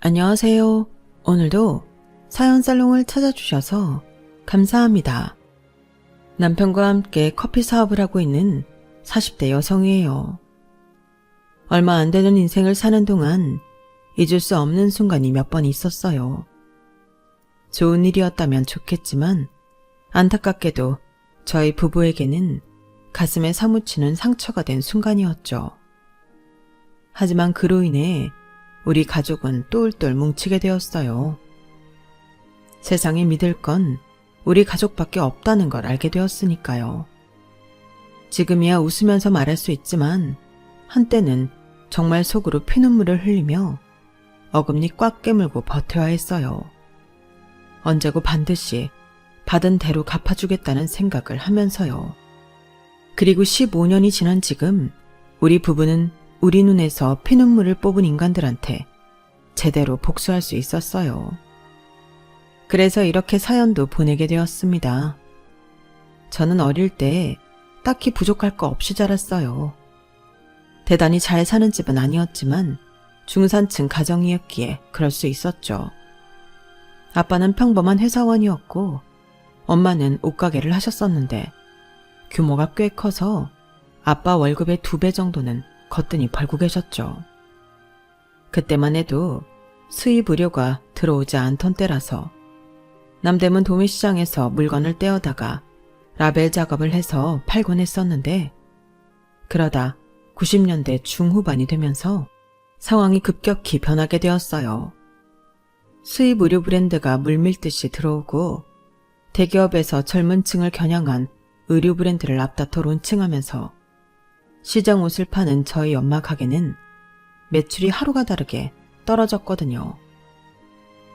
안녕하세요. 오늘도 사연 살롱을 찾아주셔서 감사합니다. 남편과 함께 커피 사업을 하고 있는 40대 여성이에요. 얼마 안 되는 인생을 사는 동안 잊을 수 없는 순간이 몇 번 있었어요. 좋은 일이었다면 좋겠지만 안타깝게도 저희 부부에게는 가슴에 사무치는 상처가 된 순간이었죠. 하지만 그로 인해 우리 가족은 똘똘 뭉치게 되었어요. 세상에 믿을 건 우리 가족밖에 없다는 걸 알게 되었으니까요. 지금이야 웃으면서 말할 수 있지만 한때는 정말 속으로 피눈물을 흘리며 어금니 꽉 깨물고 버텨야 했어요. 언제고 반드시 받은 대로 갚아주겠다는 생각을 하면서요. 그리고 15년이 지난 지금 우리 부부는 우리 눈에서 피눈물을 뽑은 인간들한테 제대로 복수할 수 있었어요. 그래서 이렇게 사연도 보내게 되었습니다. 저는 어릴 때 딱히 부족할 거 없이 자랐어요. 대단히 잘 사는 집은 아니었지만 중산층 가정이었기에 그럴 수 있었죠. 아빠는 평범한 회사원이었고 엄마는 옷가게를 하셨었는데 규모가 꽤 커서 아빠 월급의 2배 정도는 거뜬히 벌고 계셨죠. 그때만 해도 수입 의료가 들어오지 않던 때라서 남대문 도매시장에서 물건을 떼어다가 라벨 작업을 해서 팔곤 했었는데 그러다 90년대 중후반이 되면서 상황이 급격히 변하게 되었어요. 수입 의료 브랜드가 물밀듯이 들어오고 대기업에서 젊은 층을 겨냥한 의류 브랜드를 앞다퉈 론칭하면서 시장 옷을 파는 저희 엄마 가게는 매출이 하루가 다르게 떨어졌거든요.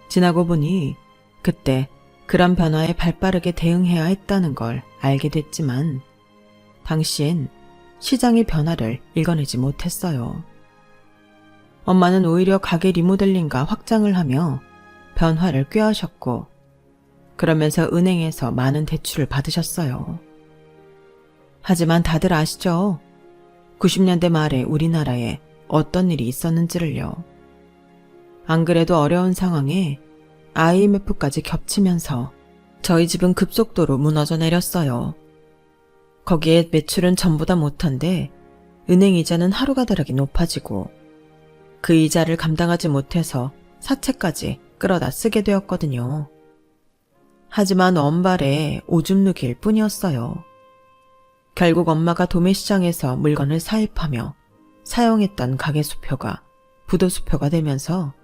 지나고 보니 그때 그런 변화에 발빠르게 대응해야 했다는 걸 알게 됐지만 당시엔 시장의 변화를 읽어내지 못했어요. 엄마는 오히려 가게 리모델링과 확장을 하며 변화를 꾀하셨고 그러면서 은행에서 많은 대출을 받으셨어요. 하지만 다들 아시죠? 90년대 말에 우리나라에 어떤 일이 있었는지를요. 안 그래도 어려운 상황에 IMF까지 겹치면서 저희 집은 급속도로 무너져 내렸어요. 거기에 매출은 전보다 못한데 은행 이자는 하루가 다르게 높아지고 그 이자를 감당하지 못해서 사채까지 끌어다 쓰게 되었거든요. 하지만 엄발에 오줌 누기일 뿐이었어요. 결국 엄마가 도매시장에서 물건을 사입하며 사용했던 가게 수표가 부도 수표가 되면서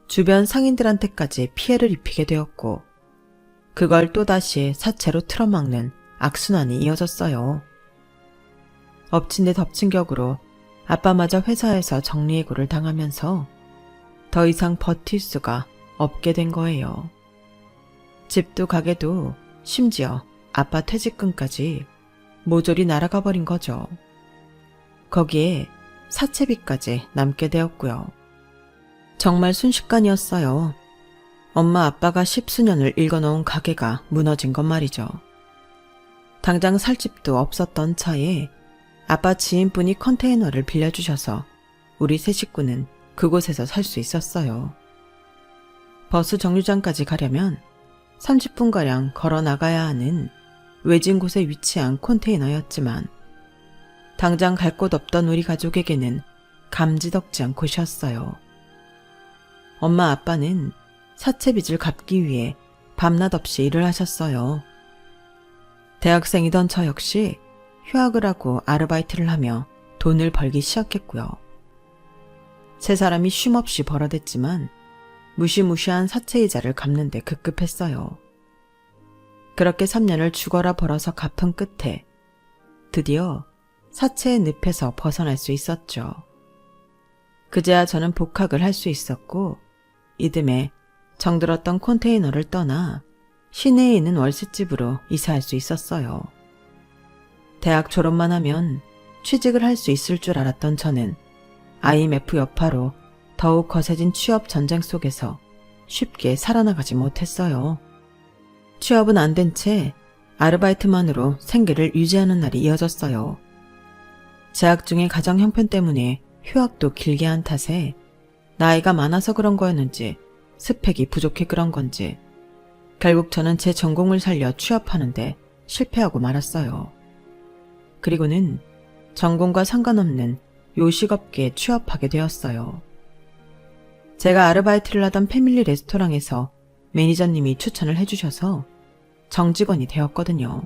주변 상인들한테까지 피해를 입히게 되었고 그걸 또다시 사채로 틀어막는 악순환이 이어졌어요. 엎친 데 덮친 격으로 아빠마저 회사에서 정리해고를 당하면서 더 이상 버틸 수가 없게 된 거예요. 집도 가게도 심지어 아빠 퇴직금까지 모조리 날아가 버린 거죠. 거기에 사채비까지 남게 되었고요. 정말 순식간이었어요. 엄마 아빠가 10수년을 일궈놓은 가게가 무너진 것 말이죠. 당장 살 집도 없었던 차에 아빠 지인분이 컨테이너를 빌려주셔서 우리 세 식구는 그곳에서 살 수 있었어요. 버스 정류장까지 가려면 30분가량 걸어 나가야 하는 외진 곳에 위치한 컨테이너였지만 당장 갈 곳 없던 우리 가족에게는 감지덕지한 곳이었어요. 엄마 아빠는 사채 빚을 갚기 위해 밤낮 없이 일을 하셨어요. 대학생이던 저 역시 휴학을 하고 아르바이트를 하며 돈을 벌기 시작했고요. 세 사람이 쉼없이 벌어댔지만 무시무시한 사채이자를 갚는 데 급급했어요. 그렇게 3년을 죽어라 벌어서 갚은 끝에 드디어 사채의 늪에서 벗어날 수 있었죠. 그제야 저는 복학을 할 수 있었고 이듬해 정들었던 컨테이너를 떠나 시내에 있는 월세집으로 이사할 수 있었어요. 대학 졸업만 하면 취직을 할 수 있을 줄 알았던 저는 IMF 여파로 더욱 거세진 취업 전쟁 속에서 쉽게 살아나가지 못했어요. 취업은 안 된 채 아르바이트만으로 생계를 유지하는 날이 이어졌어요. 재학 중에 가정 형편 때문에 휴학도 길게 한 탓에 나이가 많아서 그런 거였는지 스펙이 부족해 그런 건지 결국 저는 제 전공을 살려 취업하는데 실패하고 말았어요. 그리고는 전공과 상관없는 요식업계에 취업하게 되었어요. 제가 아르바이트를 하던 패밀리 레스토랑에서 매니저님이 추천을 해주셔서 정직원이 되었거든요.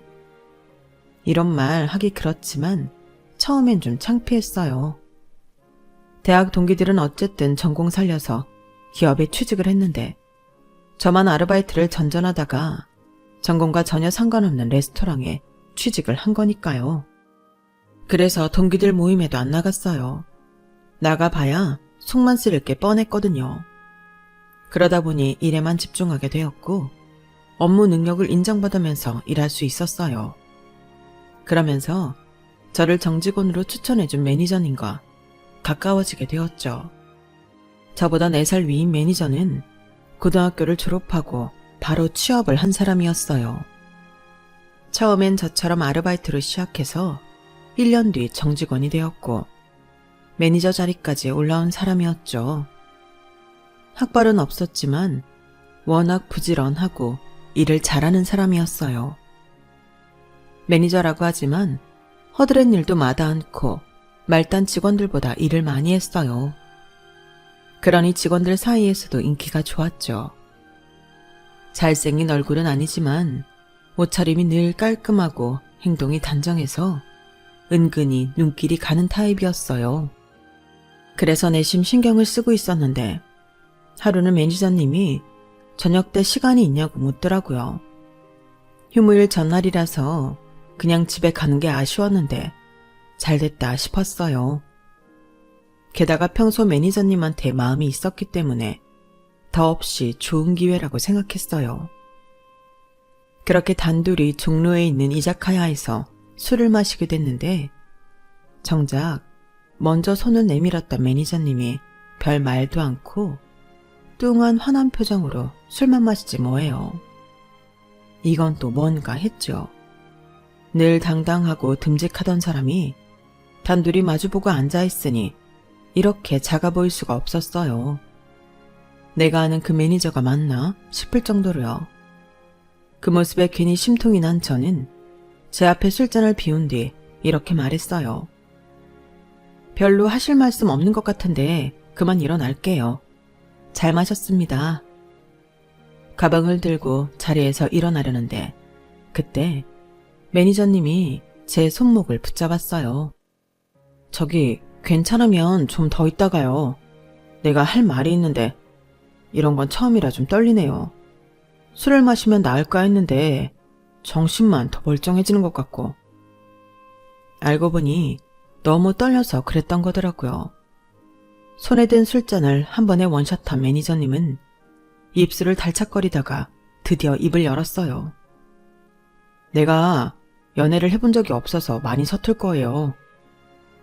이런 말 하기 그렇지만 처음엔 좀 창피했어요. 대학 동기들은 어쨌든 전공 살려서 기업에 취직을 했는데 저만 아르바이트를 전전하다가 전공과 전혀 상관없는 레스토랑에 취직을 한 거니까요. 그래서 동기들 모임에도 안 나갔어요. 나가봐야 속만 쓰릴 게 뻔했거든요. 그러다 보니 일에만 집중하게 되었고 업무 능력을 인정받으면서 일할 수 있었어요. 그러면서 저를 정직원으로 추천해준 매니저님과 가까워지게 되었죠. 저보다 4살 위인 매니저는 고등학교를 졸업하고 바로 취업을 한 사람이었어요. 처음엔 저처럼 아르바이트로 시작해서 1년 뒤 정직원이 되었고 매니저 자리까지 올라온 사람이었죠. 학벌은 없었지만 워낙 부지런하고 일을 잘하는 사람이었어요. 매니저라고 하지만 허드렛 일도 마다 않고 말단 직원들보다 일을 많이 했어요. 그러니 직원들 사이에서도 인기가 좋았죠. 잘생긴 얼굴은 아니지만 옷차림이 늘 깔끔하고 행동이 단정해서 은근히 눈길이 가는 타입이었어요. 그래서 내심 신경을 쓰고 있었는데 하루는 매니저님이 저녁 때 시간이 있냐고 묻더라고요. 휴무일 전날이라서 그냥 집에 가는 게 아쉬웠는데 잘됐다 싶었어요. 게다가 평소 매니저님한테 마음이 있었기 때문에 더없이 좋은 기회라고 생각했어요. 그렇게 단둘이 종로에 있는 이자카야에서 술을 마시게 됐는데 정작 먼저 손을 내밀었던 매니저님이 별 말도 않고 뚱한 환한 표정으로 술만 마시지 뭐예요. 이건 또 뭔가 했죠. 늘 당당하고 듬직하던 사람이 단둘이 마주보고 앉아있으니 이렇게 작아 보일 수가 없었어요. 내가 아는 그 매니저가 맞나 싶을 정도로요. 그 모습에 괜히 심통이 난 저는 제 앞에 술잔을 비운 뒤 이렇게 말했어요. 별로 하실 말씀 없는 것 같은데 그만 일어날게요. 잘 마셨습니다. 가방을 들고 자리에서 일어나려는데 그때 매니저님이 제 손목을 붙잡았어요. 저기 괜찮으면 좀 더 있다가요. 내가 할 말이 있는데 이런 건 처음이라 좀 떨리네요. 술을 마시면 나을까 했는데 정신만 더 멀쩡해지는 것 같고. 알고 보니 너무 떨려서 그랬던 거더라고요. 손에 든 술잔을 한 번에 원샷한 매니저님은 입술을 달착거리다가 드디어 입을 열었어요. 내가 연애를 해본 적이 없어서 많이 서툴 거예요.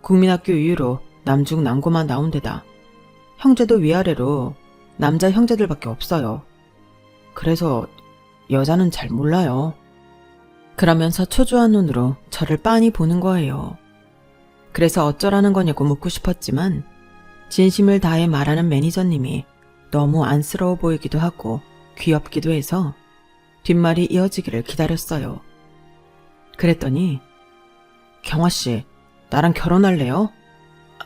국민학교 이후로 남중 남고만 나온 데다 형제도 위아래로 남자 형제들밖에 없어요. 그래서 여자는 잘 몰라요. 그러면서 초조한 눈으로 저를 빤히 보는 거예요. 그래서 어쩌라는 거냐고 묻고 싶었지만 진심을 다해 말하는 매니저님이 너무 안쓰러워 보이기도 하고 귀엽기도 해서 뒷말이 이어지기를 기다렸어요. 그랬더니 경화씨, 나랑 결혼할래요?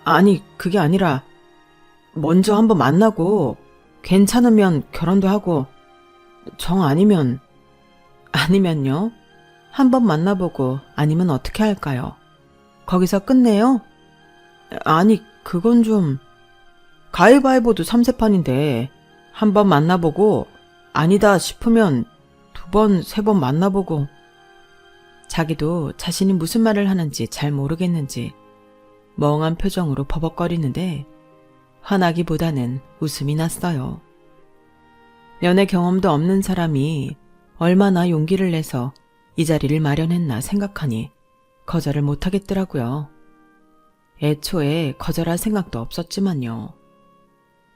아니, 그게 아니라 먼저 한번 만나고 괜찮으면 결혼도 하고 정 아니면요? 한번 만나보고 아니면 어떻게 할까요? 거기서 끝내요? 아니, 그건 좀... 가위바위보도 3세판인데 한번 만나보고 아니다 싶으면 2번, 3번 만나보고. 자기도 자신이 무슨 말을 하는지 잘 모르겠는지 멍한 표정으로 버벅거리는데 화나기보다는 웃음이 났어요. 연애 경험도 없는 사람이 얼마나 용기를 내서 이 자리를 마련했나 생각하니 거절을 못하겠더라고요. 애초에 거절할 생각도 없었지만요.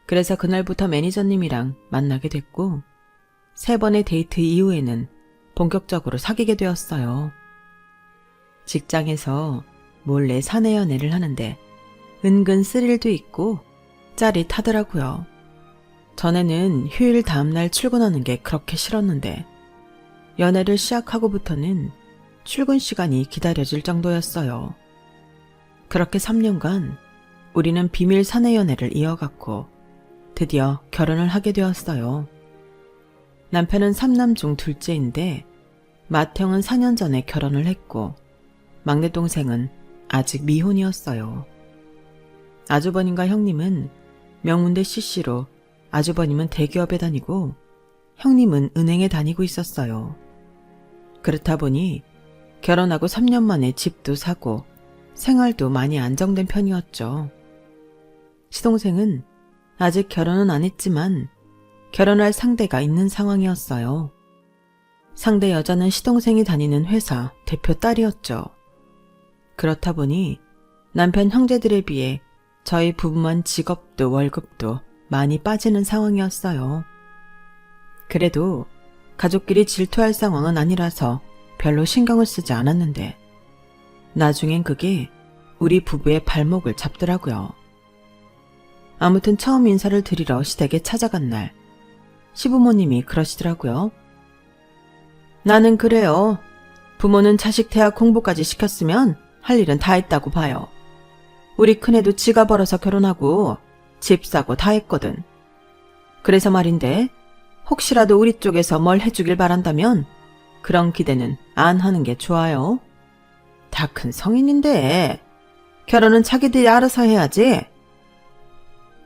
그래서 그날부터 매니저님이랑 만나게 됐고 3번의 데이트 이후에는 본격적으로 사귀게 되었어요. 직장에서 몰래 사내 연애를 하는데 은근 스릴도 있고 짜릿하더라고요. 전에는 휴일 다음날 출근하는 게 그렇게 싫었는데 연애를 시작하고부터는 출근 시간이 기다려질 정도였어요. 그렇게 3년간 우리는 비밀 사내 연애를 이어갔고 드디어 결혼을 하게 되었어요. 남편은 3남 중 둘째인데 맏형은 4년 전에 결혼을 했고 막내 동생은 아직 미혼이었어요. 아주버님과 형님은 명문대 CC로 아주버님은 대기업에 다니고 형님은 은행에 다니고 있었어요. 그렇다 보니 결혼하고 3년 만에 집도 사고 생활도 많이 안정된 편이었죠. 시동생은 아직 결혼은 안 했지만 결혼할 상대가 있는 상황이었어요. 상대 여자는 시동생이 다니는 회사 대표 딸이었죠. 그렇다 보니 남편 형제들에 비해 저희 부부만 직업도 월급도 많이 빠지는 상황이었어요. 그래도 가족끼리 질투할 상황은 아니라서 별로 신경을 쓰지 않았는데 나중엔 그게 우리 부부의 발목을 잡더라고요. 아무튼 처음 인사를 드리러 시댁에 찾아간 날 시부모님이 그러시더라고요. 나는 그래요. 부모는 자식 대학 공부까지 시켰으면 할 일은 다 했다고 봐요. 우리 큰애도 지가 벌어서 결혼하고 집 사고 다 했거든. 그래서 말인데 혹시라도 우리 쪽에서 뭘 해주길 바란다면 그런 기대는 안 하는 게 좋아요. 다 큰 성인인데 결혼은 자기들이 알아서 해야지.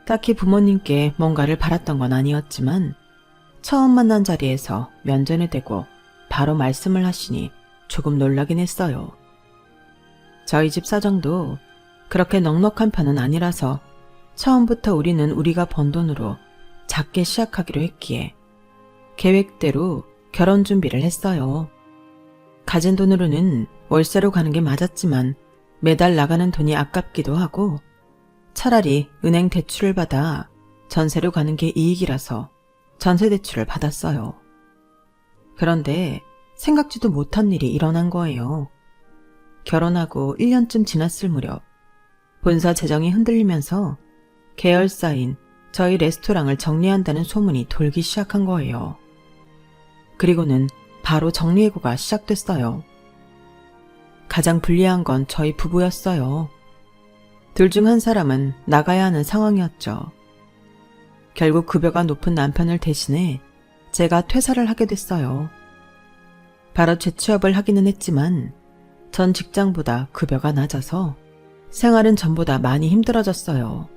딱히 부모님께 뭔가를 바랐던 건 아니었지만 처음 만난 자리에서 면전에 대고 바로 말씀을 하시니 조금 놀라긴 했어요. 저희 집 사정도 그렇게 넉넉한 편은 아니라서 처음부터 우리는 우리가 번 돈으로 작게 시작하기로 했기에 계획대로 결혼 준비를 했어요. 가진 돈으로는 월세로 가는 게 맞았지만 매달 나가는 돈이 아깝기도 하고 차라리 은행 대출을 받아 전세로 가는 게 이익이라서 전세 대출을 받았어요. 그런데 생각지도 못한 일이 일어난 거예요. 결혼하고 1년쯤 지났을 무렵 본사 재정이 흔들리면서 계열사인 저희 레스토랑을 정리한다는 소문이 돌기 시작한 거예요. 그리고는 바로 정리해고가 시작됐어요. 가장 불리한 건 저희 부부였어요. 둘 중 한 사람은 나가야 하는 상황이었죠. 결국 급여가 높은 남편을 대신해 제가 퇴사를 하게 됐어요. 바로 재취업을 하기는 했지만 전 직장보다 급여가 낮아서 생활은 전보다 많이 힘들어졌어요.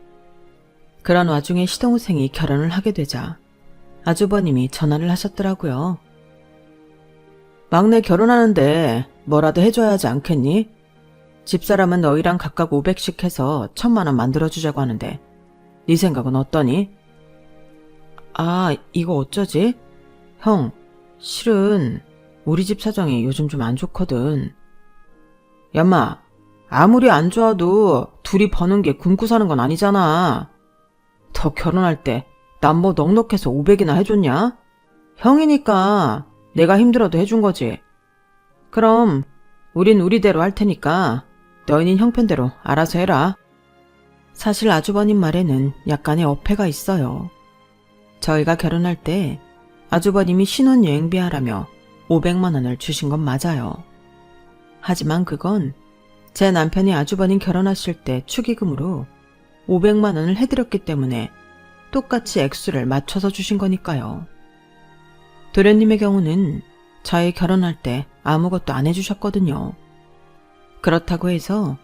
그런 와중에 시동생이 결혼을 하게 되자 아주버님이 전화를 하셨더라고요. 막내 결혼하는데 뭐라도 해줘야 하지 않겠니? 집사람은 너희랑 각각 500씩 해서 1000만 원 만들어주자고 하는데 네 생각은 어떠니? 아, 이거 어쩌지? 형, 실은 우리 집 사정이 요즘 좀 안 좋거든. 야마, 아무리 안 좋아도 둘이 버는 게 굶고 사는 건 아니잖아. 더 결혼할 때 난 뭐 넉넉해서 500이나 해줬냐? 형이니까 내가 힘들어도 해준 거지. 그럼 우린 우리대로 할 테니까 너희는 형편대로 알아서 해라. 사실 아주버님 말에는 약간의 어폐가 있어요. 저희가 결혼할 때 아주버님이 신혼여행비 하라며 500만 원을 주신 건 맞아요. 하지만 그건 제 남편이 아주버님 결혼하실 때 축의금으로 500만 원을 해드렸기 때문에 똑같이 액수를 맞춰서 주신 거니까요. 도련님의 경우는 저희 결혼할 때 아무것도 안 해주셨거든요. 그렇다고 해서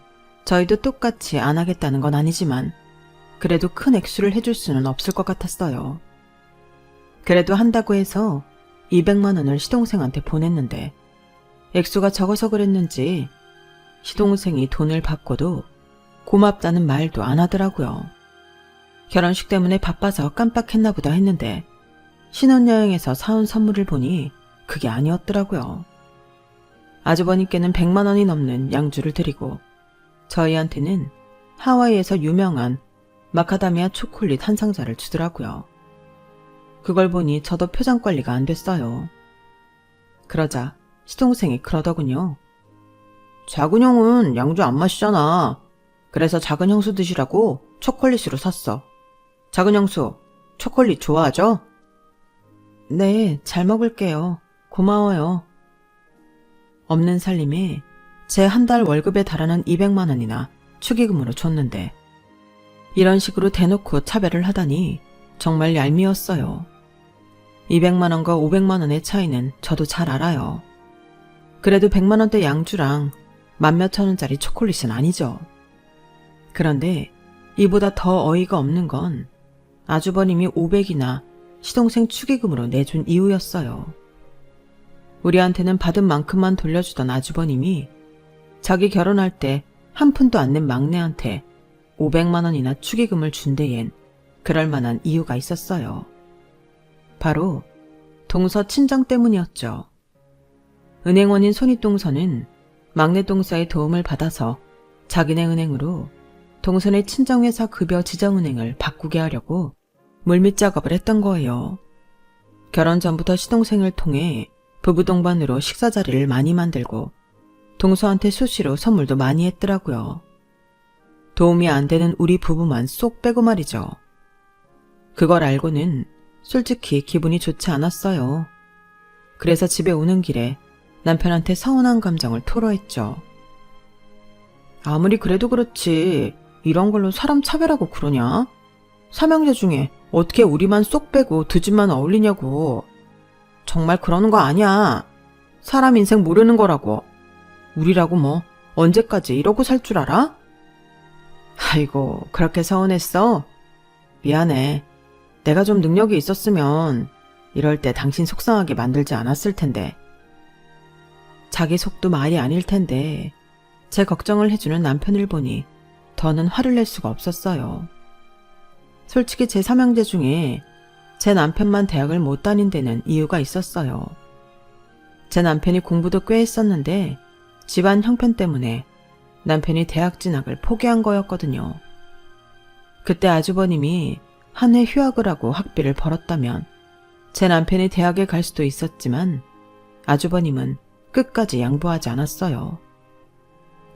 저희도 똑같이 안 하겠다는 건 아니지만 그래도 큰 액수를 해줄 수는 없을 것 같았어요. 그래도 한다고 해서 200만 원을 시동생한테 보냈는데 액수가 적어서 그랬는지 시동생이 돈을 받고도 고맙다는 말도 안 하더라고요. 결혼식 때문에 바빠서 깜빡했나 보다 했는데 신혼여행에서 사온 선물을 보니 그게 아니었더라고요. 아주버님께는 100만 원이 넘는 양주를 드리고 저희한테는 하와이에서 유명한 마카다미아 초콜릿 한 상자를 주더라고요. 그걸 보니 저도 표정 관리가 안 됐어요. 그러자 시동생이 그러더군요. 작은 형은 양주 안 마시잖아. 그래서 작은 형수 드시라고 초콜릿으로 샀어. 작은 형수, 초콜릿 좋아하죠? 네, 잘 먹을게요. 고마워요. 없는 살림에 제 한 달 월급에 달하는 200만 원이나 축의금으로 줬는데 이런 식으로 대놓고 차별을 하다니 정말 얄미웠어요. 200만 원과 500만 원의 차이는 저도 잘 알아요. 그래도 100만 원대 양주랑 만몇천 원짜리 초콜릿은 아니죠. 그런데 이보다 더 어이가 없는 건 아주버님이 500이나 시동생 축의금으로 내준 이유였어요. 우리한테는 받은 만큼만 돌려주던 아주버님이 자기 결혼할 때 한 푼도 안 낸 막내한테 500만 원이나 축의금을 준 데엔 그럴 만한 이유가 있었어요. 바로 동서 친정 때문이었죠. 은행원인 손윗동서는 막내 동서의 도움을 받아서 자기네 은행으로 동선의 친정회사 급여 지정은행을 바꾸게 하려고 물밑 작업을 했던 거예요. 결혼 전부터 시동생을 통해 부부 동반으로 식사 자리를 많이 만들고 동서한테 수시로 선물도 많이 했더라고요. 도움이 안 되는 우리 부부만 쏙 빼고 말이죠. 그걸 알고는 솔직히 기분이 좋지 않았어요. 그래서 집에 오는 길에 남편한테 서운한 감정을 토로했죠. 아무리 그래도 그렇지 이런 걸로 사람 차별하고 그러냐? 삼형제 중에 어떻게 우리만 쏙 빼고 두 집만 어울리냐고. 정말 그러는 거 아니야. 사람 인생 모르는 거라고. 우리라고 뭐 언제까지 이러고 살 줄 알아? 아이고 그렇게 서운했어? 미안해. 내가 좀 능력이 있었으면 이럴 때 당신 속상하게 만들지 않았을 텐데. 자기 속도 말이 아닐 텐데 제 걱정을 해주는 남편을 보니 더는 화를 낼 수가 없었어요. 솔직히 제 삼형제 중에 제 남편만 대학을 못 다닌 데는 이유가 있었어요. 제 남편이 공부도 꽤 했었는데 집안 형편 때문에 남편이 대학 진학을 포기한 거였거든요. 그때 아주버님이 한 해 휴학을 하고 학비를 벌었다면 제 남편이 대학에 갈 수도 있었지만 아주버님은 끝까지 양보하지 않았어요.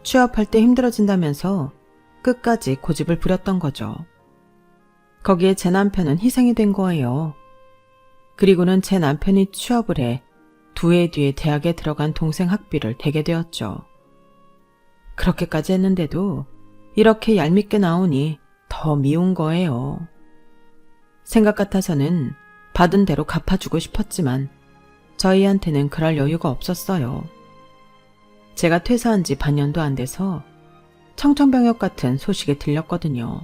취업할 때 힘들어진다면서 끝까지 고집을 부렸던 거죠. 거기에 제 남편은 희생이 된 거예요. 그리고는 제 남편이 취업을 해 두 해 뒤에 대학에 들어간 동생 학비를 대게 되었죠. 그렇게까지 했는데도 이렇게 얄밉게 나오니 더 미운 거예요. 생각 같아서는 받은 대로 갚아주고 싶었지만 저희한테는 그럴 여유가 없었어요. 제가 퇴사한 지 반년도 안 돼서 청천벽력 같은 소식이 들렸거든요.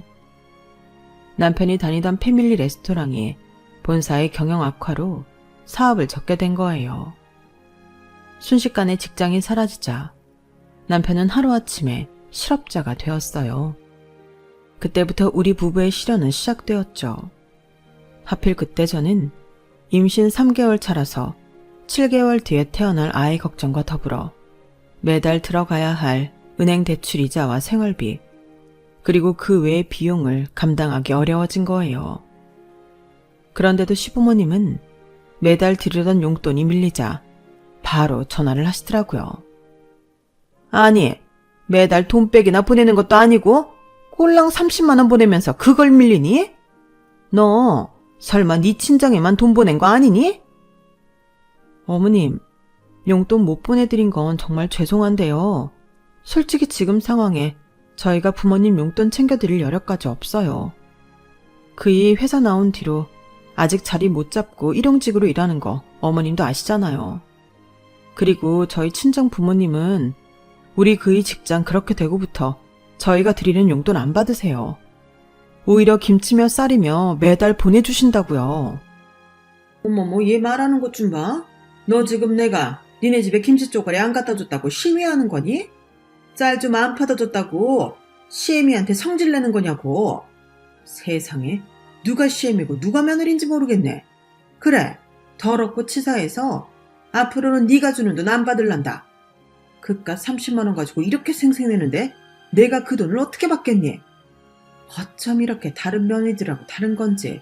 남편이 다니던 패밀리 레스토랑이 본사의 경영 악화로 사업을 접게 된 거예요. 순식간에 직장이 사라지자 남편은 하루아침에 실업자가 되었어요. 그때부터 우리 부부의 시련은 시작되었죠. 하필 그때 저는 임신 3개월 차라서 7개월 뒤에 태어날 아이 걱정과 더불어 매달 들어가야 할 은행 대출 이자와 생활비, 그리고 그 외의 비용을 감당하기 어려워진 거예요. 그런데도 시부모님은 매달 드리던 용돈이 밀리자 바로 전화를 하시더라고요. 아니, 매달 돈백이나 보내는 것도 아니고 꼴랑 30만 원 보내면서 그걸 밀리니? 너 설마 네 친정에만 돈 보낸 거 아니니? 어머님, 용돈 못 보내드린 건 정말 죄송한데요. 솔직히 지금 상황에 저희가 부모님 용돈 챙겨드릴 여력까지 없어요. 그이 회사 나온 뒤로 아직 자리 못 잡고 일용직으로 일하는 거 어머님도 아시잖아요. 그리고 저희 친정 부모님은 우리 그이 직장 그렇게 되고부터 저희가 드리는 용돈 안 받으세요. 오히려 김치며 쌀이며 매달 보내주신다고요. 어머머, 얘 말하는 것 좀 봐. 너 지금 내가 니네 집에 김치 쪼가리 안 갖다 줬다고 시위하는 거니? 쌀 좀 안 파다 줬다고 시애미한테 성질내는 거냐고. 세상에, 누가 시애미고 누가 며느리인지 모르겠네. 그래, 더럽고 치사해서 앞으로는 네가 주는 돈 안 받을란다. 그깟 30만 원 가지고 이렇게 생색내는데 내가 그 돈을 어떻게 받겠니? 어쩜 이렇게 다른 며느리들하고 다른 건지.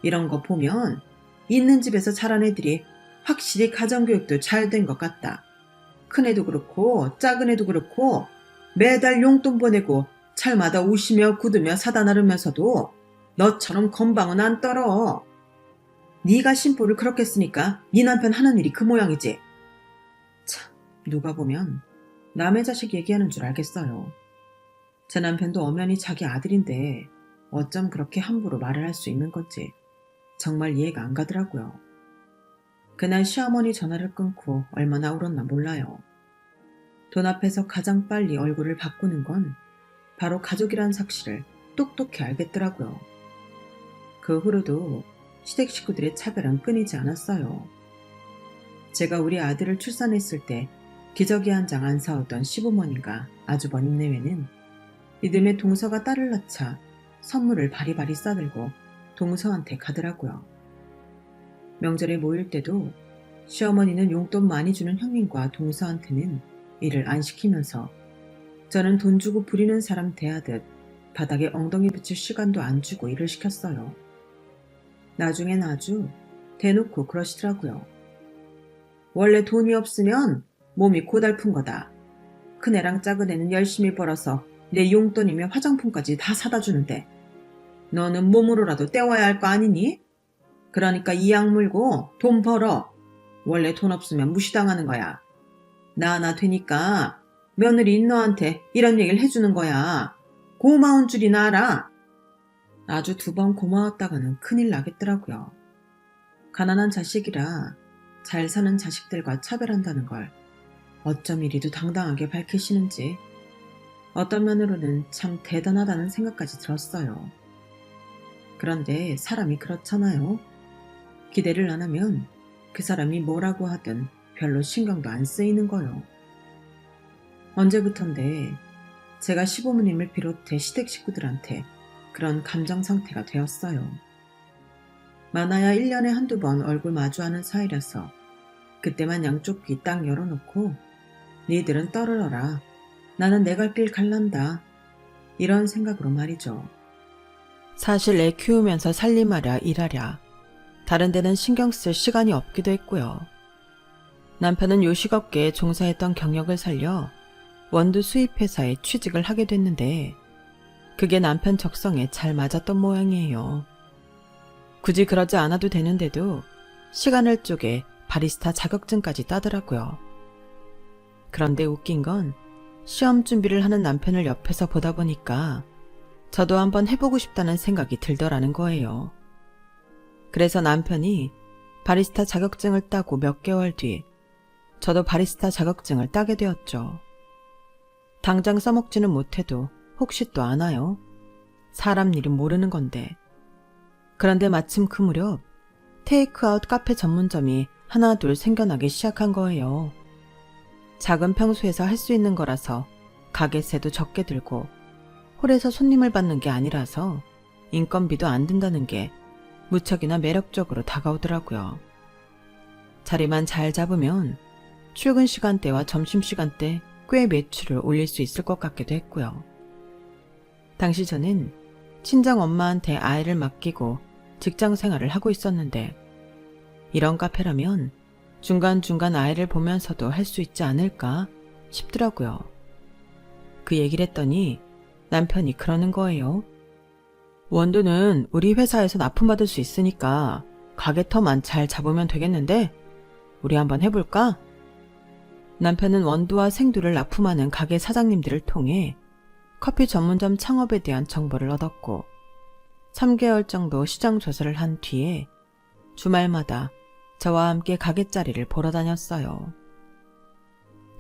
이런 거 보면 있는 집에서 자란 애들이 확실히 가정교육도 잘 된 것 같다. 큰애도 그렇고 작은 애도 그렇고 매달 용돈 보내고 철마다 우시며 굳으며 사다 나르면서도 너처럼 건방은 안 떨어. 네가 심보를 그렇게 쓰니까 네 남편 하는 일이 그 모양이지. 참, 누가 보면 남의 자식 얘기하는 줄 알겠어요. 제 남편도 엄연히 자기 아들인데 어쩜 그렇게 함부로 말을 할 수 있는 건지 정말 이해가 안 가더라고요. 그날 시어머니 전화를 끊고 얼마나 울었나 몰라요. 돈 앞에서 가장 빨리 얼굴을 바꾸는 건 바로 가족이란 사실을 똑똑히 알겠더라고요. 그 후로도 시댁 식구들의 차별은 끊이지 않았어요. 제가 우리 아들을 출산했을 때 기저귀 한 장 안 사오던 시부모님과 아주버님 내외는 이듬해 동서가 딸을 낳자 선물을 바리바리 싸들고 동서한테 가더라고요. 명절에 모일 때도 시어머니는 용돈 많이 주는 형님과 동서한테는 일을 안 시키면서 저는 돈 주고 부리는 사람 대하듯 바닥에 엉덩이 붙일 시간도 안 주고 일을 시켰어요. 나중엔 아주 대놓고 그러시더라고요. 원래 돈이 없으면 몸이 고달픈 거다. 큰애랑 작은애는 열심히 벌어서 내 용돈이며 화장품까지 다 사다 주는데 너는 몸으로라도 때워야 할 거 아니니? 그러니까 이 약 물고 돈 벌어. 원래 돈 없으면 무시당하는 거야. 나 하나 되니까 며느리인 너한테 이런 얘기를 해주는 거야. 고마운 줄이나 알아. 아주 2번 고마웠다가는 큰일 나겠더라고요. 가난한 자식이라 잘 사는 자식들과 차별한다는 걸 어쩜 이리도 당당하게 밝히시는지 어떤 면으로는 참 대단하다는 생각까지 들었어요. 그런데 사람이 그렇잖아요. 기대를 안 하면 그 사람이 뭐라고 하든 별로 신경도 안 쓰이는 거요. 언제부턴데 제가 시부모님을 비롯해 시댁 식구들한테 그런 감정 상태가 되었어요. 많아야 1년에 한두 번 얼굴 마주하는 사이라서 그때만 양쪽 귀 딱 열어놓고 니들은 떨어져라. 나는 내 갈 길 갈란다. 이런 생각으로 말이죠. 사실 애 키우면서 살림하랴 일하랴 다른 데는 신경 쓸 시간이 없기도 했고요. 남편은 요식업계에 종사했던 경력을 살려 원두 수입회사에 취직을 하게 됐는데 그게 남편 적성에 잘 맞았던 모양이에요. 굳이 그러지 않아도 되는데도 시간을 쪼개 바리스타 자격증까지 따더라고요. 그런데 웃긴 건 시험 준비를 하는 남편을 옆에서 보다 보니까 저도 한번 해보고 싶다는 생각이 들더라는 거예요. 그래서 남편이 바리스타 자격증을 따고 몇 개월 뒤 저도 바리스타 자격증을 따게 되었죠. 당장 써먹지는 못해도 혹시 또 아나요? 사람 일은 모르는 건데. 그런데 마침 그 무렵 테이크아웃 카페 전문점이 하나 둘 생겨나기 시작한 거예요. 작은 평수에서 할 수 있는 거라서 가게세도 적게 들고 홀에서 손님을 받는 게 아니라서 인건비도 안 든다는 게 무척이나 매력적으로 다가오더라고요. 자리만 잘 잡으면 출근 시간대와 점심시간대 꽤 매출을 올릴 수 있을 것 같기도 했고요. 당시 저는 친정 엄마한테 아이를 맡기고 직장 생활을 하고 있었는데 이런 카페라면 중간중간 아이를 보면서도 할 수 있지 않을까 싶더라고요. 그 얘기를 했더니 남편이 그러는 거예요. 원두는 우리 회사에서 납품받을 수 있으니까 가게터만 잘 잡으면 되겠는데 우리 한번 해볼까? 남편은 원두와 생두를 납품하는 가게 사장님들을 통해 커피 전문점 창업에 대한 정보를 얻었고 3개월 정도 시장 조사를 한 뒤에 주말마다 저와 함께 가게 자리를 보러 다녔어요.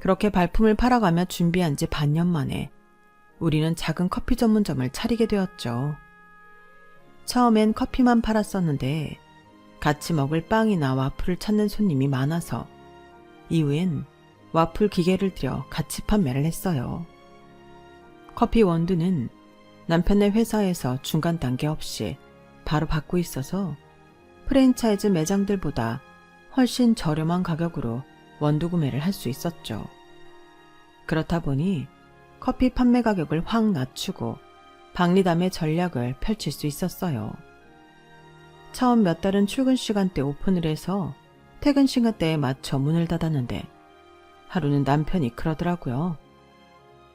그렇게 발품을 팔아가며 준비한 지 반년 만에 우리는 작은 커피 전문점을 차리게 되었죠. 처음엔 커피만 팔았었는데 같이 먹을 빵이나 와플을 찾는 손님이 많아서 이후엔 와플 기계를 들여 같이 판매를 했어요. 커피 원두는 남편의 회사에서 중간 단계 없이 바로 받고 있어서 프랜차이즈 매장들보다 훨씬 저렴한 가격으로 원두 구매를 할 수 있었죠. 그렇다 보니 커피 판매 가격을 확 낮추고 박리담의 전략을 펼칠 수 있었어요. 처음 몇 달은 출근 시간대 오픈을 해서 퇴근 시간대에 맞춰 문을 닫았는데 하루는 남편이 그러더라고요.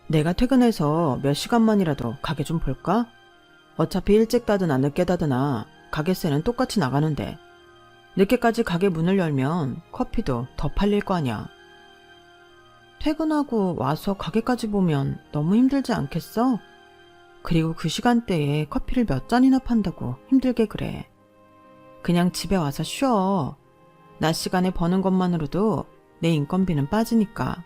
내가 퇴근해서 몇 시간만이라도 가게 좀 볼까? 어차피 일찍 닫으나 늦게 닫으나 가게세는 똑같이 나가는데 늦게까지 가게 문을 열면 커피도 더 팔릴 거 아냐. 퇴근하고 와서 가게까지 보면 너무 힘들지 않겠어? 그리고 그 시간대에 커피를 몇 잔이나 판다고 힘들게 그래. 그냥 집에 와서 쉬어. 낮 시간에 버는 것만으로도 내 인건비는 빠지니까.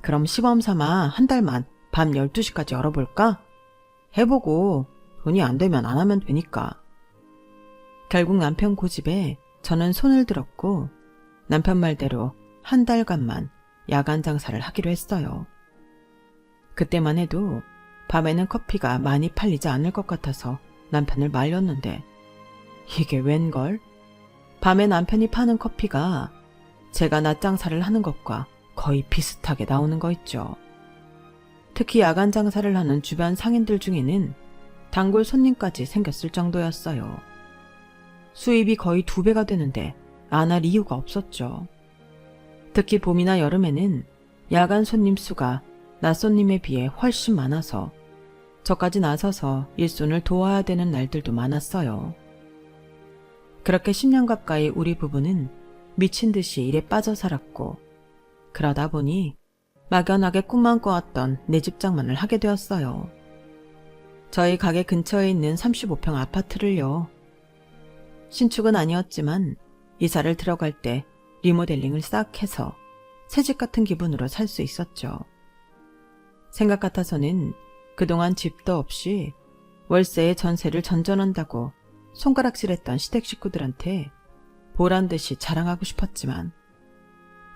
그럼 시범 삼아 한 달만 밤 12시까지 열어볼까? 해보고 돈이 안 되면 안 하면 되니까. 결국 남편 고집에 저는 손을 들었고 남편 말대로 한 달간만 야간 장사를 하기로 했어요. 그때만 해도 밤에는 커피가 많이 팔리지 않을 것 같아서 남편을 말렸는데 이게 웬걸? 밤에 남편이 파는 커피가 제가 낮 장사를 하는 것과 거의 비슷하게 나오는 거 있죠. 특히 야간 장사를 하는 주변 상인들 중에는 단골 손님까지 생겼을 정도였어요. 수입이 거의 2배가 되는데 안 할 이유가 없었죠. 특히 봄이나 여름에는 야간 손님 수가 낮 손님에 비해 훨씬 많아서 저까지 나서서 일손을 도와야 되는 날들도 많았어요. 그렇게 10년 가까이 우리 부부는 미친 듯이 일에 빠져 살았고 그러다 보니 막연하게 꿈만 꿔왔던 내 집 장만을 하게 되었어요. 저희 가게 근처에 있는 35평 아파트를요. 신축은 아니었지만 이사를 들어갈 때 리모델링을 싹 해서 새집 같은 기분으로 살 수 있었죠. 생각 같아서는 그동안 집도 없이 월세에 전세를 전전한다고 손가락질했던 시댁 식구들한테 보란듯이 자랑하고 싶었지만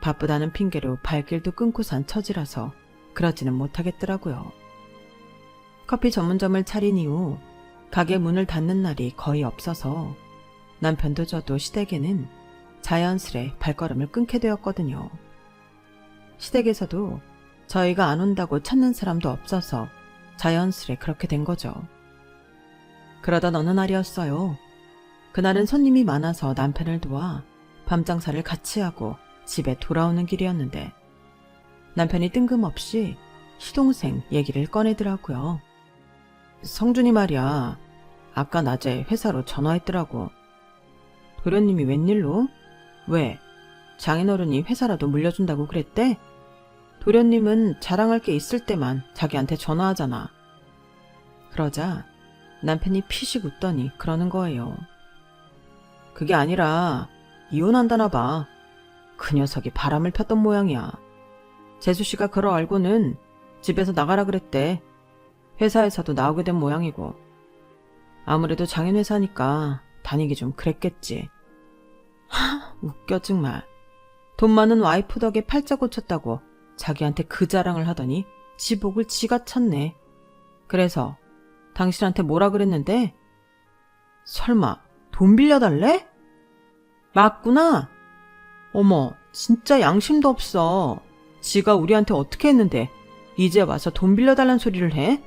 바쁘다는 핑계로 발길도 끊고 산 처지라서 그러지는 못하겠더라고요. 커피 전문점을 차린 이후 가게 문을 닫는 날이 거의 없어서 남편도 저도 시댁에는 자연스레 발걸음을 끊게 되었거든요. 시댁에서도 저희가 안 온다고 찾는 사람도 없어서 자연스레 그렇게 된 거죠. 그러던 어느 날이었어요. 그날은 손님이 많아서 남편을 도와 밤 장사를 같이 하고 집에 돌아오는 길이었는데 남편이 뜬금없이 시동생 얘기를 꺼내더라고요. 성준이 말이야. 아까 낮에 회사로 전화했더라고. 도련님이 웬일로? 왜? 장인어른이 회사라도 물려준다고 그랬대? 도련님은 자랑할 게 있을 때만 자기한테 전화하잖아. 그러자 남편이 피식 웃더니 그러는 거예요. 그게 아니라 이혼한다나 봐. 그 녀석이 바람을 폈던 모양이야. 재수씨가 그러 알고는 집에서 나가라 그랬대. 회사에서도 나오게 된 모양이고. 아무래도 장인회사니까 다니기 좀 그랬겠지. 웃겨 정말. 돈 많은 와이프 덕에 팔자 고쳤다고 자기한테 그 자랑을 하더니 지복을 지가 찼네. 그래서 당신한테 뭐라 그랬는데? 설마 돈 빌려달래? 맞구나. 어머, 진짜 양심도 없어. 지가 우리한테 어떻게 했는데 이제 와서 돈 빌려달란 소리를 해?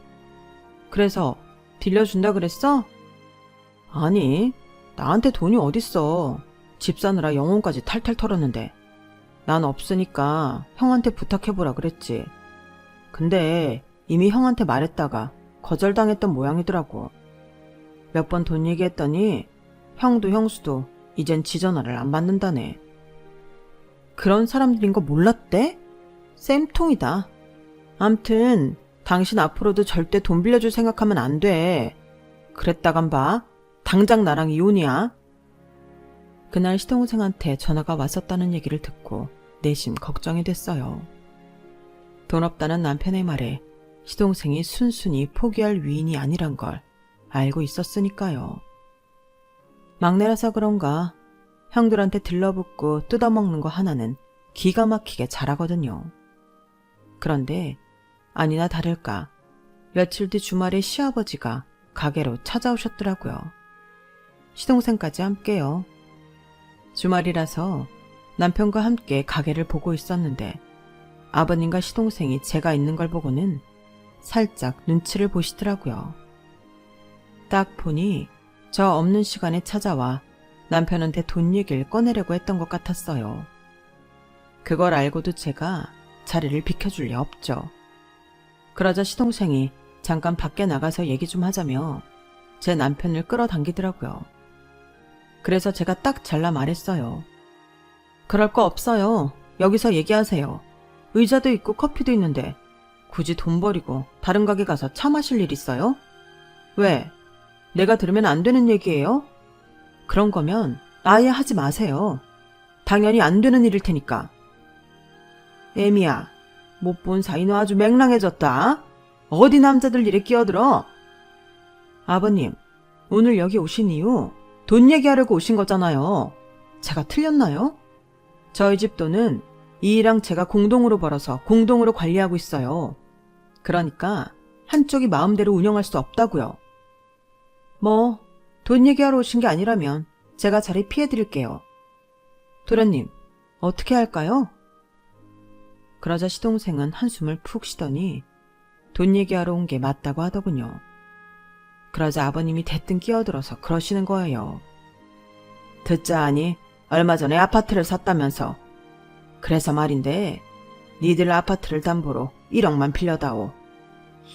그래서 빌려준다 그랬어? 아니, 나한테 돈이 어딨어. 집 사느라 영혼까지 탈탈 털었는데 난 없으니까 형한테 부탁해보라 그랬지. 근데 이미 형한테 말했다가 거절당했던 모양이더라고. 몇 번 돈 얘기했더니 형도 형수도 이젠 지 전화를 안 받는다네. 그런 사람들인 거 몰랐대? 쌤통이다. 암튼 당신 앞으로도 절대 돈 빌려줄 생각하면 안 돼. 그랬다간 봐. 당장 나랑 이혼이야. 그날 시동생한테 전화가 왔었다는 얘기를 듣고 내심 걱정이 됐어요. 돈 없다는 남편의 말에 시동생이 순순히 포기할 위인이 아니란 걸 알고 있었으니까요. 막내라서 그런가 형들한테 들러붙고 뜯어먹는 거 하나는 기가 막히게 잘하거든요. 그런데 아니나 다를까 며칠 뒤 주말에 시아버지가 가게로 찾아오셨더라고요. 시동생까지 함께요. 주말이라서 남편과 함께 가게를 보고 있었는데 아버님과 시동생이 제가 있는 걸 보고는 살짝 눈치를 보시더라고요. 딱 보니 저 없는 시간에 찾아와 남편한테 돈 얘기를 꺼내려고 했던 것 같았어요. 그걸 알고도 제가 자리를 비켜줄 리 없죠. 그러자 시동생이 잠깐 밖에 나가서 얘기 좀 하자며 제 남편을 끌어당기더라고요. 그래서 제가 딱 잘라 말했어요. 그럴 거 없어요. 여기서 얘기하세요. 의자도 있고 커피도 있는데 굳이 돈 버리고 다른 가게 가서 차 마실 일 있어요? 왜? 내가 들으면 안 되는 얘기예요? 그런 거면 아예 하지 마세요. 당연히 안 되는 일일 테니까. 애미야, 못 본 사이 너 아주 맹랑해졌다. 어디 남자들 일에 끼어들어? 아버님, 오늘 여기 오신 이유 돈 얘기하려고 오신 거잖아요. 제가 틀렸나요? 저희 집 돈은 이랑 제가 공동으로 벌어서 공동으로 관리하고 있어요. 그러니까 한쪽이 마음대로 운영할 수 없다고요. 뭐 돈 얘기하러 오신 게 아니라면 제가 자리 피해드릴게요. 도련님, 어떻게 할까요? 그러자 시동생은 한숨을 푹 쉬더니 돈 얘기하러 온 게 맞다고 하더군요. 그러자 아버님이 대뜸 끼어들어서 그러시는 거예요. 듣자 하니 얼마 전에 아파트를 샀다면서. 그래서 말인데 니들 아파트를 담보로 1억만 빌려다오.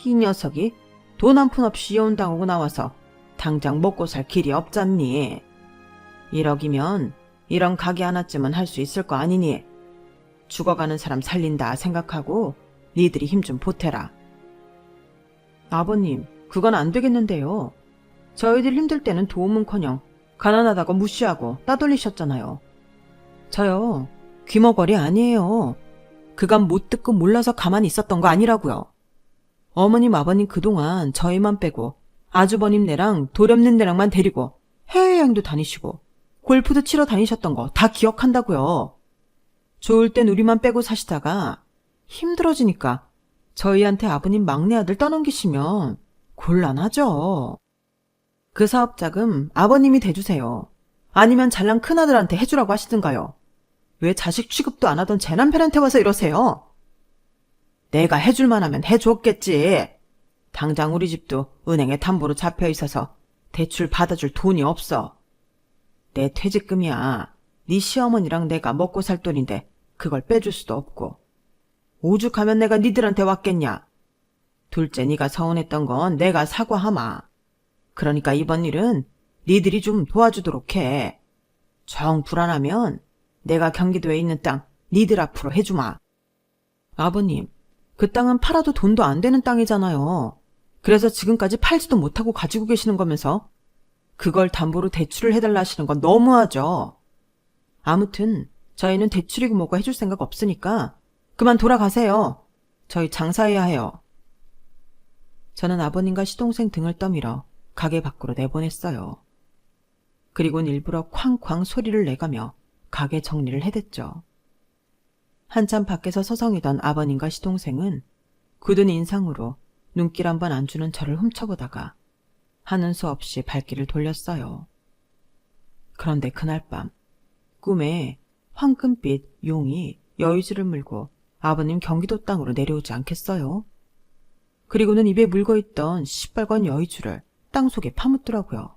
이 녀석이 돈 한 푼 없이 이혼당하고 나와서 당장 먹고 살 길이 없잖니. 1억이면 이런 가게 하나쯤은 할 수 있을 거 아니니. 죽어가는 사람 살린다 생각하고 니들이 힘 좀 보태라. 아버님, 그건 안 되겠는데요. 저희들 힘들 때는 도움은커녕 가난하다고 무시하고 따돌리셨잖아요. 저요, 귀머거리 아니에요. 그간 못 듣고 몰라서 가만히 있었던 거 아니라고요. 어머님 아버님 그동안 저희만 빼고 아주버님 네랑 도련님 네랑만 데리고 해외여행도 다니시고 골프도 치러 다니셨던 거 다 기억한다고요. 좋을 땐 우리만 빼고 사시다가 힘들어지니까 저희한테 아버님 막내 아들 떠넘기시면 곤란하죠. 그 사업자금 아버님이 대주세요. 아니면 잘난 큰아들한테 해주라고 하시든가요. 왜 자식 취급도 안 하던 제 남편한테 와서 이러세요? 내가 해줄만 하면 해줬겠지. 당장 우리 집도 은행에 담보로 잡혀 있어서 대출 받아줄 돈이 없어. 내 퇴직금이야. 네 시어머니랑 내가 먹고 살 돈인데 그걸 빼줄 수도 없고. 오죽하면 내가 니들한테 왔겠냐. 둘째 네가 서운했던 건 내가 사과하마. 그러니까 이번 일은 니들이 좀 도와주도록 해. 정 불안하면 내가 경기도에 있는 땅 니들 앞으로 해주마. 아버님, 그 땅은 팔아도 돈도 안 되는 땅이잖아요. 그래서 지금까지 팔지도 못하고 가지고 계시는 거면서 그걸 담보로 대출을 해달라 하시는 건 너무하죠. 아무튼 저희는 대출이고 뭐고 해줄 생각 없으니까 그만 돌아가세요. 저희 장사해야 해요. 저는 아버님과 시동생 등을 떠밀어 가게 밖으로 내보냈어요. 그리곤 일부러 쾅쾅 소리를 내가며 가게 정리를 해댔죠. 한참 밖에서 서성이던 아버님과 시동생은 굳은 인상으로 눈길 한번 안 주는 저를 훔쳐보다가 하는 수 없이 발길을 돌렸어요. 그런데 그날 밤 꿈에 황금빛 용이 여의주를 물고 아버님 경기도 땅으로 내려오지 않겠어요? 그리고는 입에 물고있던 시뻘건 여의주를 땅속에 파묻더라고요.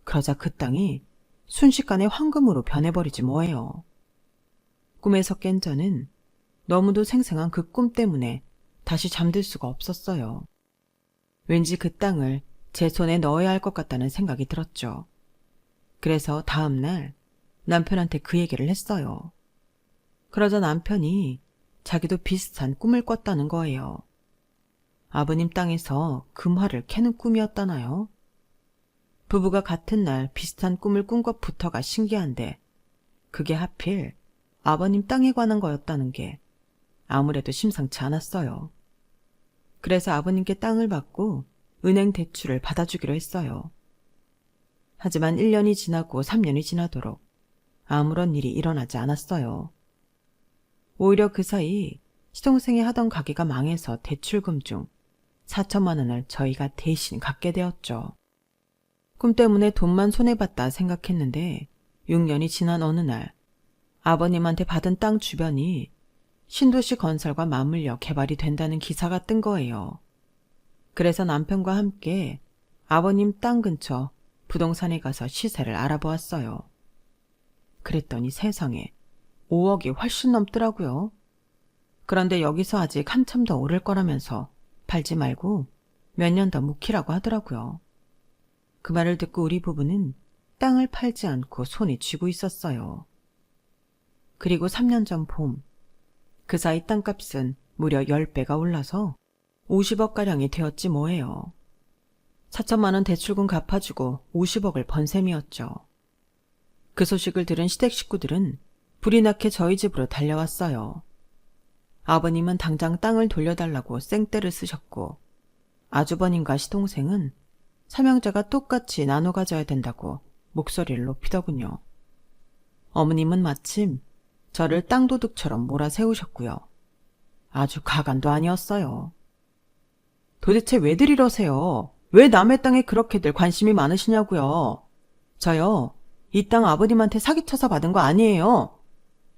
그러자 그 땅이 순식간에 황금으로 변해버리지 뭐예요. 꿈에서 깬 저는 너무도 생생한 그 꿈 때문에 다시 잠들 수가 없었어요. 왠지 그 땅을 제 손에 넣어야 할 것 같다는 생각이 들었죠. 그래서 다음 날 남편한테 그 얘기를 했어요. 그러자 남편이 자기도 비슷한 꿈을 꿨다는 거예요. 아버님 땅에서 금화를 캐는 꿈이었다나요? 부부가 같은 날 비슷한 꿈을 꾼 것부터가 신기한데 그게 하필 아버님 땅에 관한 거였다는 게 아무래도 심상치 않았어요. 그래서 아버님께 땅을 받고 은행 대출을 받아주기로 했어요. 하지만 1년이 지나고 3년이 지나도록 아무런 일이 일어나지 않았어요. 오히려 그 사이 시동생이 하던 가게가 망해서 대출금 중 4천만 원을 저희가 대신 갚게 되었죠. 꿈 때문에 돈만 손해봤다 생각했는데 6년이 지난 어느 날 아버님한테 받은 땅 주변이 신도시 건설과 맞물려 개발이 된다는 기사가 뜬 거예요. 그래서 남편과 함께 아버님 땅 근처 부동산에 가서 시세를 알아보았어요. 그랬더니 세상에 5억이 훨씬 넘더라고요. 그런데 여기서 아직 한참 더 오를 거라면서 팔지 말고 몇 년 더 묵히라고 하더라고요. 그 말을 듣고 우리 부부는 땅을 팔지 않고 손에 쥐고 있었어요. 그리고 3년 전 봄, 그 사이 땅값은 무려 10배가 올라서 50억가량이 되었지 뭐예요. 4천만 원 대출금 갚아주고 50억을 번 셈이었죠. 그 소식을 들은 시댁 식구들은 불이 나게 저희 집으로 달려왔어요. 아버님은 당장 땅을 돌려달라고 생떼를 쓰셨고, 아주버님과 시동생은 삼형제가 똑같이 나눠 가져야 된다고 목소리를 높이더군요. 어머님은 마침 저를 땅도둑처럼 몰아세우셨고요. 아주 가관도 아니었어요. 도대체 왜들 이러세요? 왜 남의 땅에 그렇게들 관심이 많으시냐고요? 저요, 이 땅 아버님한테 사기쳐서 받은 거 아니에요.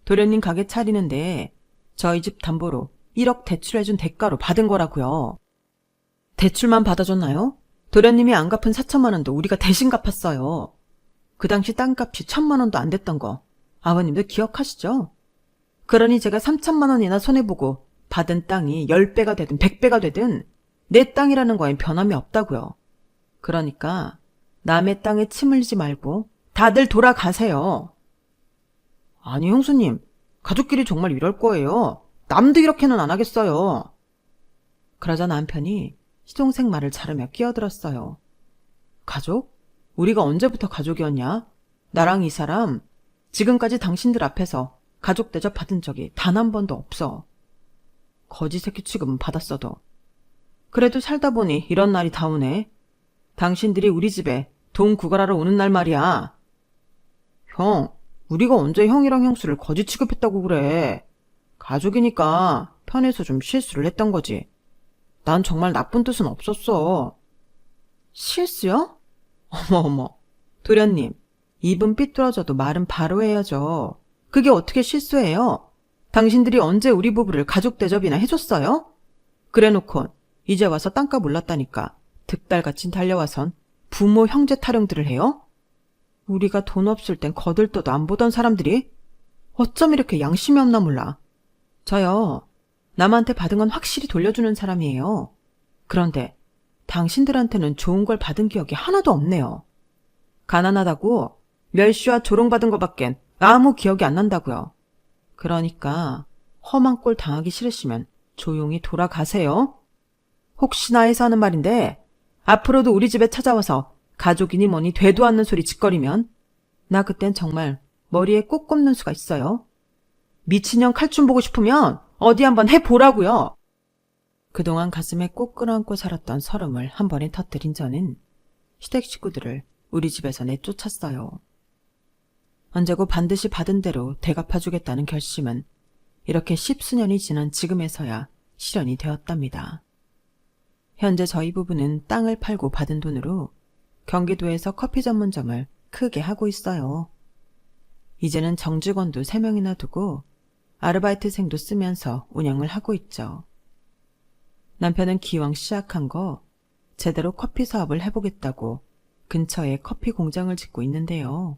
도련님 가게 차리는데 저희 집 담보로 1억 대출해준 대가로 받은 거라고요. 대출만 받아줬나요? 도련님이 안 갚은 4천만 원도 우리가 대신 갚았어요. 그 당시 땅값이 1,000만 원도 안 됐던 거 아버님도 기억하시죠? 그러니 제가 3천만 원이나 손해보고 받은 땅이 10배가 되든 100배가 되든 내 땅이라는 거엔 변함이 없다고요. 그러니까 남의 땅에 침 흘리지 말고 다들 돌아가세요. 아니 형수님, 가족끼리 정말 이럴 거예요. 남도 이렇게는 안 하겠어요. 그러자 남편이 시동생 말을 자르며 끼어들었어요. 가족? 우리가 언제부터 가족이었냐? 나랑 이 사람 지금까지 당신들 앞에서 가족 대접 받은 적이 단 한 번도 없어. 거지 새끼 취급은 받았어도. 그래도 살다 보니 이런 날이 다 오네. 당신들이 우리 집에 돈 구걸하러 오는 날 말이야. 형, 우리가 언제 형이랑 형수를 거지 취급했다고 그래. 가족이니까 편해서 좀 실수를 했던 거지. 난 정말 나쁜 뜻은 없었어. 실수요? 어머. 도련님, 입은 삐뚤어져도 말은 바로 해야죠. 그게 어떻게 실수예요? 당신들이 언제 우리 부부를 가족 대접이나 해줬어요? 그래놓곤 이제 와서 땅값 올랐다니까 득달같이 달려와선 부모 형제 타령들을 해요? 우리가 돈 없을 땐 거들떠도 안 보던 사람들이 어쩜 이렇게 양심이 없나 몰라. 저요, 남한테 받은 건 확실히 돌려주는 사람이에요. 그런데 당신들한테는 좋은 걸 받은 기억이 하나도 없네요. 가난하다고 멸시와 조롱받은 것밖엔 아무 기억이 안 난다고요. 그러니까 험한 꼴 당하기 싫으시면 조용히 돌아가세요. 혹시나 해서 하는 말인데 앞으로도 우리 집에 찾아와서 가족이니 뭐니 되도 않는 소리 짓거리면 나 그땐 정말 머리에 꼭 꼽는 수가 있어요. 미친년 칼춤 보고 싶으면 어디 한번 해보라고요. 그동안 가슴에 꼭 끌어안고 살았던 서름을 한 번에 터뜨린 저는 시댁 식구들을 우리 집에서 내쫓았어요. 언제고 반드시 받은 대로 되갚아주겠다는 결심은 이렇게 10수년이 지난 지금에서야 실현이 되었답니다. 현재 저희 부부는 땅을 팔고 받은 돈으로 경기도에서 커피 전문점을 크게 하고 있어요. 이제는 정직원도 3명이나 두고 아르바이트생도 쓰면서 운영을 하고 있죠. 남편은 기왕 시작한 거 제대로 커피 사업을 해보겠다고 근처에 커피 공장을 짓고 있는데요.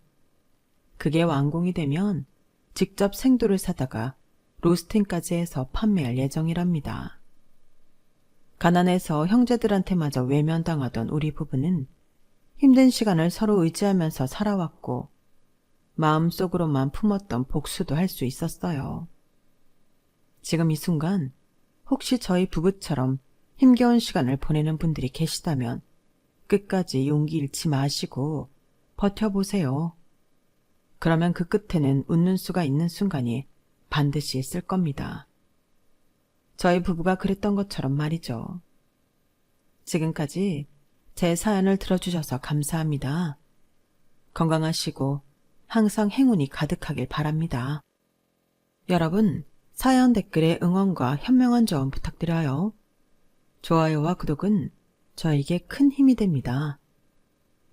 그게 완공이 되면 직접 생두를 사다가 로스팅까지 해서 판매할 예정이랍니다. 가난해서 형제들한테마저 외면당하던 우리 부부는 힘든 시간을 서로 의지하면서 살아왔고 마음속으로만 품었던 복수도 할 수 있었어요. 지금 이 순간 혹시 저희 부부처럼 힘겨운 시간을 보내는 분들이 계시다면 끝까지 용기 잃지 마시고 버텨보세요. 그러면 그 끝에는 웃는 수가 있는 순간이 반드시 있을 겁니다. 저희 부부가 그랬던 것처럼 말이죠. 지금까지 제 사연을 들어주셔서 감사합니다. 건강하시고 항상 행운이 가득하길 바랍니다. 여러분, 사연 댓글에 응원과 현명한 조언 부탁드려요. 좋아요와 구독은 저에게 큰 힘이 됩니다.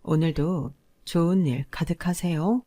오늘도 좋은 일 가득하세요.